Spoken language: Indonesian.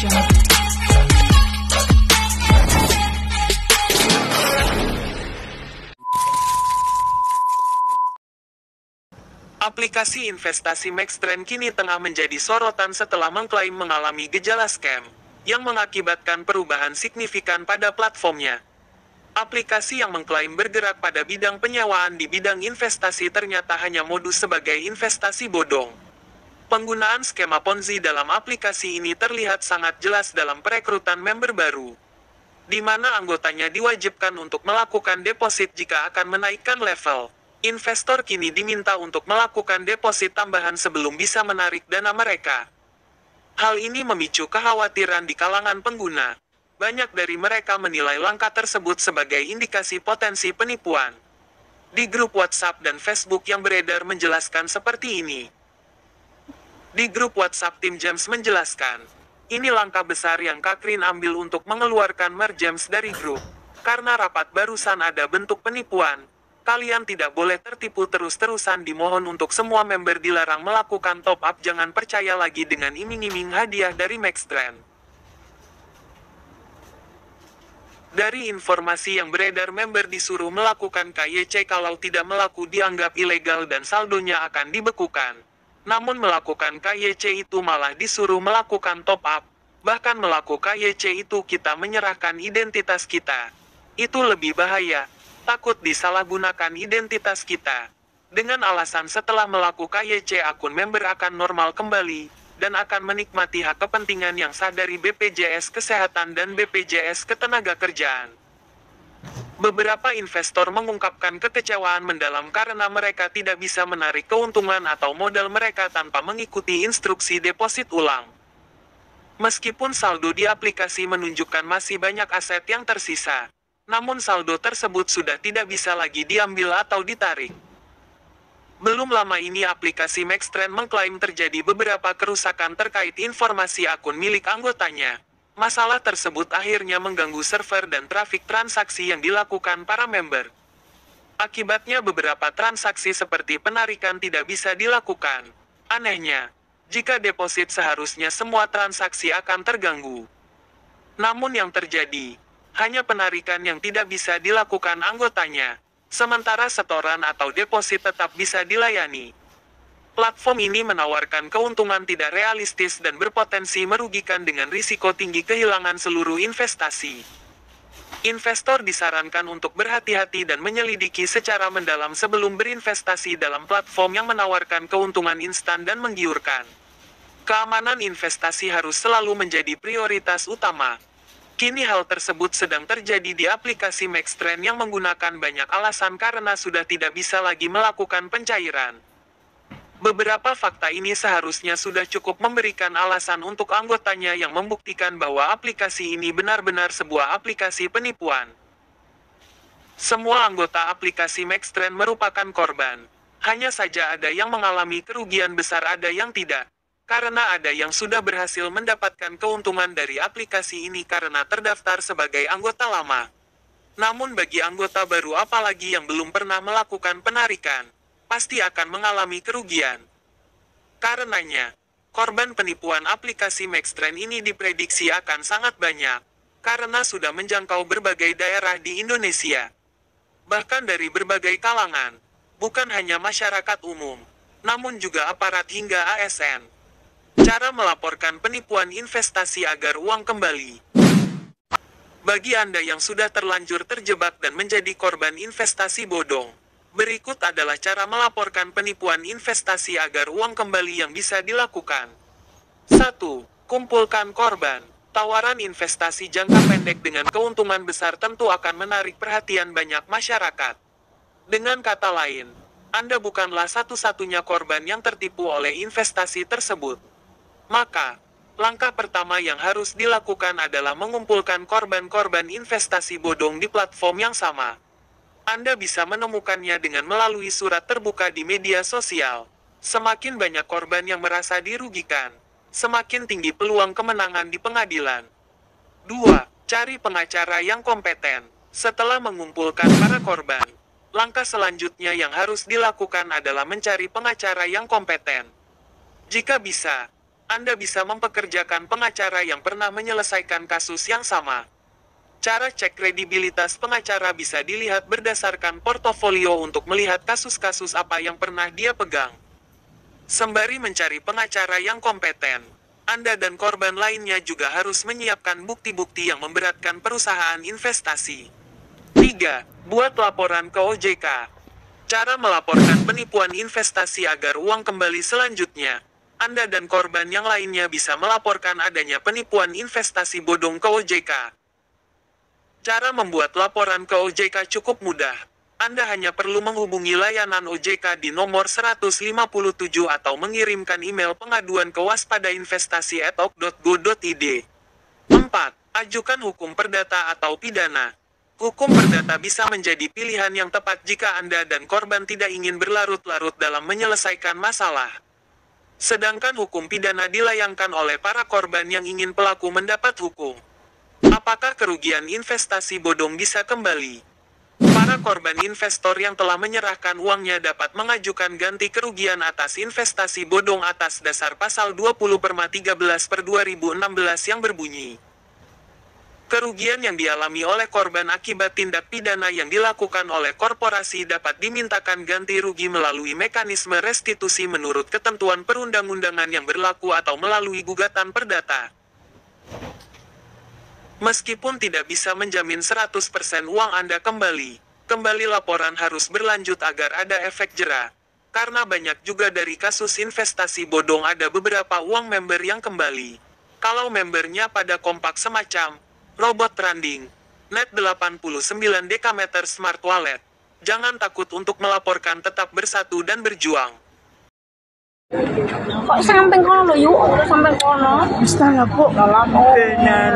Aplikasi investasi MaxTrend kini tengah menjadi sorotan setelah mengklaim mengalami gejala scam, yang mengakibatkan perubahan signifikan pada platformnya. Aplikasi yang mengklaim bergerak pada bidang penyewaan di bidang investasi ternyata hanya modus sebagai investasi bodong. Penggunaan skema Ponzi dalam aplikasi ini terlihat sangat jelas dalam perekrutan member baru, di mana anggotanya diwajibkan untuk melakukan deposit jika akan menaikkan level. Investor kini diminta untuk melakukan deposit tambahan sebelum bisa menarik dana mereka. Hal ini memicu kekhawatiran di kalangan pengguna. Banyak dari mereka menilai langkah tersebut sebagai indikasi potensi penipuan. Di grup WhatsApp dan Facebook yang beredar menjelaskan seperti ini. Di grup WhatsApp, tim James menjelaskan, ini langkah besar yang Kakrin ambil untuk mengeluarkan Mer James dari grup. Karena rapat barusan ada bentuk penipuan. Kalian tidak boleh tertipu terus-terusan. Dimohon untuk semua member dilarang melakukan top up. Jangan percaya lagi dengan iming-iming hadiah dari MaxTrend. Dari informasi yang beredar, member disuruh melakukan KYC, kalau tidak melakukan dianggap ilegal dan saldonya akan dibekukan. Namun melakukan KYC itu malah disuruh melakukan top up. Bahkan melakukan KYC itu kita menyerahkan identitas kita. Itu lebih bahaya. Takut disalahgunakan identitas kita. Dengan alasan setelah melakukan KYC akun member akan normal kembali, dan akan menikmati hak kepentingan yang sah dari BPJS Kesehatan dan BPJS Ketenagakerjaan. Beberapa investor mengungkapkan kekecewaan mendalam karena mereka tidak bisa menarik keuntungan atau modal mereka tanpa mengikuti instruksi deposit ulang. Meskipun saldo di aplikasi menunjukkan masih banyak aset yang tersisa, namun saldo tersebut sudah tidak bisa lagi diambil atau ditarik. Belum lama ini aplikasi MaxTrend mengklaim terjadi beberapa kerusakan terkait informasi akun milik anggotanya. Masalah tersebut akhirnya mengganggu server dan trafik transaksi yang dilakukan para member. Akibatnya beberapa transaksi seperti penarikan tidak bisa dilakukan. Anehnya, jika deposit seharusnya semua transaksi akan terganggu. Namun yang terjadi, hanya penarikan yang tidak bisa dilakukan anggotanya, sementara setoran atau deposit tetap bisa dilayani. Platform ini menawarkan keuntungan tidak realistis dan berpotensi merugikan dengan risiko tinggi kehilangan seluruh investasi. Investor disarankan untuk berhati-hati dan menyelidiki secara mendalam sebelum berinvestasi dalam platform yang menawarkan keuntungan instan dan menggiurkan. Keamanan investasi harus selalu menjadi prioritas utama. Kini hal tersebut sedang terjadi di aplikasi MaxTrend yang menggunakan banyak alasan karena sudah tidak bisa lagi melakukan pencairan. Beberapa fakta ini seharusnya sudah cukup memberikan alasan untuk anggotanya yang membuktikan bahwa aplikasi ini benar-benar sebuah aplikasi penipuan. Semua anggota aplikasi MaxTrend merupakan korban. Hanya saja ada yang mengalami kerugian besar, ada yang tidak. Karena ada yang sudah berhasil mendapatkan keuntungan dari aplikasi ini karena terdaftar sebagai anggota lama. Namun bagi anggota baru apalagi yang belum pernah melakukan penarikan, pasti akan mengalami kerugian. Karenanya, korban penipuan aplikasi MaxTrend ini diprediksi akan sangat banyak, karena sudah menjangkau berbagai daerah di Indonesia. Bahkan dari berbagai kalangan, bukan hanya masyarakat umum, namun juga aparat hingga ASN. Cara melaporkan penipuan investasi agar uang kembali. Bagi Anda yang sudah terlanjur terjebak dan menjadi korban investasi bodong, berikut adalah cara melaporkan penipuan investasi agar uang kembali yang bisa dilakukan. 1. Kumpulkan korban. Tawaran investasi jangka pendek dengan keuntungan besar tentu akan menarik perhatian banyak masyarakat. Dengan kata lain, Anda bukanlah satu-satunya korban yang tertipu oleh investasi tersebut. Maka, langkah pertama yang harus dilakukan adalah mengumpulkan korban-korban investasi bodong di platform yang sama. Anda bisa menemukannya dengan melalui surat terbuka di media sosial. Semakin banyak korban yang merasa dirugikan, semakin tinggi peluang kemenangan di pengadilan. 2. Cari pengacara yang kompeten. Setelah mengumpulkan para korban, langkah selanjutnya yang harus dilakukan adalah mencari pengacara yang kompeten. Jika bisa, Anda bisa mempekerjakan pengacara yang pernah menyelesaikan kasus yang sama. Cara cek kredibilitas pengacara bisa dilihat berdasarkan portofolio untuk melihat kasus-kasus apa yang pernah dia pegang. Sembari mencari pengacara yang kompeten, Anda dan korban lainnya juga harus menyiapkan bukti-bukti yang memberatkan perusahaan investasi. 3. Buat laporan ke OJK. Cara melaporkan penipuan investasi agar uang kembali selanjutnya. Anda dan korban yang lainnya bisa melaporkan adanya penipuan investasi bodong ke OJK. Cara membuat laporan ke OJK cukup mudah. Anda hanya perlu menghubungi layanan OJK di nomor 157 atau mengirimkan email pengaduan ke waspadainvestasi@ok.go.id. 4. Ajukan hukum perdata atau pidana. Hukum perdata bisa menjadi pilihan yang tepat jika Anda dan korban tidak ingin berlarut-larut dalam menyelesaikan masalah. Sedangkan hukum pidana dilayangkan oleh para korban yang ingin pelaku mendapat hukum. Apakah kerugian investasi bodong bisa kembali? Para korban investor yang telah menyerahkan uangnya dapat mengajukan ganti kerugian atas investasi bodong atas dasar pasal 20/13/2016 yang berbunyi. Kerugian yang dialami oleh korban akibat tindak pidana yang dilakukan oleh korporasi dapat dimintakan ganti rugi melalui mekanisme restitusi menurut ketentuan perundang-undangan yang berlaku atau melalui gugatan perdata. Meskipun tidak bisa menjamin 100% uang Anda kembali laporan harus berlanjut agar ada efek jera. Karena banyak juga dari kasus investasi bodong ada beberapa uang member yang kembali. Kalau membernya pada kompak semacam robot trading, net 89 dekameter smart wallet, jangan takut untuk melaporkan, tetap bersatu dan berjuang. Kok sampai kono yuk, sampai kono. Basta na po. Lala mo. Okay na.